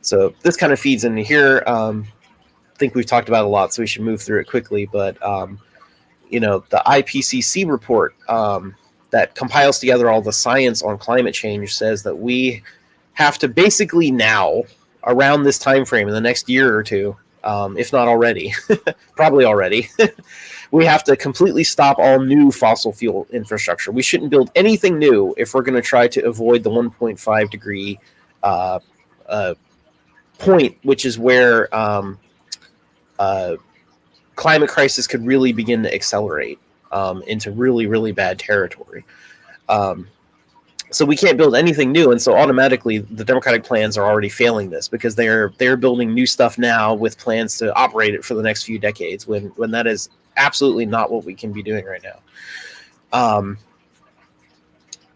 So this kind of feeds into here. I think we've talked about it a lot, so we should move through it quickly. But the IPCC report that compiles together all the science on climate change says that we have to basically now, around this time frame in the next year or two, if not already, probably already, we have to completely stop all new fossil fuel infrastructure. We shouldn't build anything new if we're going to try to avoid the 1.5 degree point, which is where climate crisis could really begin to accelerate into really, really bad territory. So we can't build anything new, and so automatically the Democratic plans are already failing this because they're building new stuff now with plans to operate it for the next few decades. When that is absolutely not what we can be doing right now.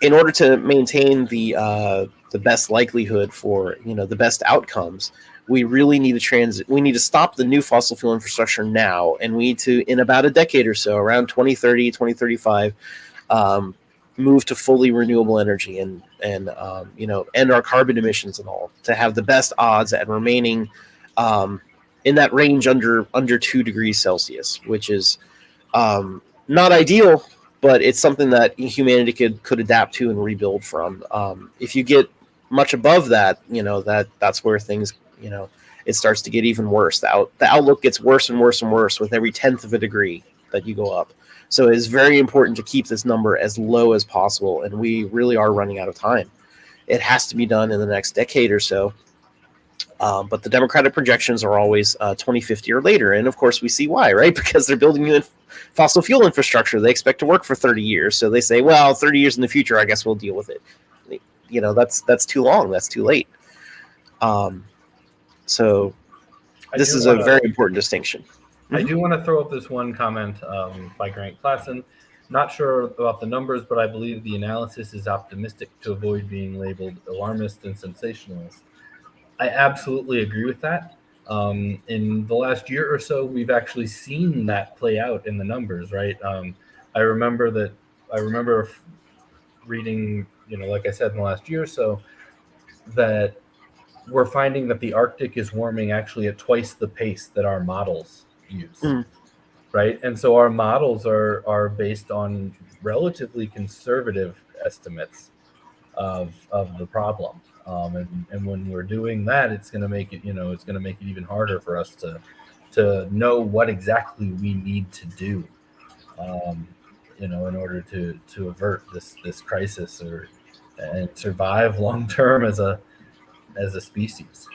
In order to maintain the best likelihood for the best outcomes, we really need to we need to stop the new fossil fuel infrastructure now, and we need to, in about a decade or so, around 2030, 2035, move to fully renewable energy and end our carbon emissions and all, to have the best odds at remaining in that range under 2 degrees Celsius, which is not ideal, but it's something that humanity could adapt to and rebuild from. If you get much above that, that's where things, it starts to get even worse. The outlook gets worse and worse and worse with every 1/10 of a degree that you go up. So it is very important to keep this number as low as possible, and we really are running out of time. It has to be done in the next decade or so. But the Democratic projections are always 2050 or later, and of course we see why, right? Because they're building new fossil fuel infrastructure. They expect to work for 30 years, so they say, well, 30 years in the future, I guess we'll deal with it. That's too long. That's too late. So this is a very important distinction. I do want to throw up this one comment by Grant Klassen. Not sure about the numbers, but I believe the analysis is optimistic to avoid being labeled alarmist and sensationalist. I absolutely agree with that. In the last year or so, we've actually seen that play out in the numbers, right? I remember reading, like I said, in the last year or so, that we're finding that the Arctic is warming actually at twice the pace that our models use, right? And so our models are based on relatively conservative estimates of the problem. And when we're doing that, it's going to make it, even harder for us to know what exactly we need to do, in order to avert this crisis and survive long term as a species.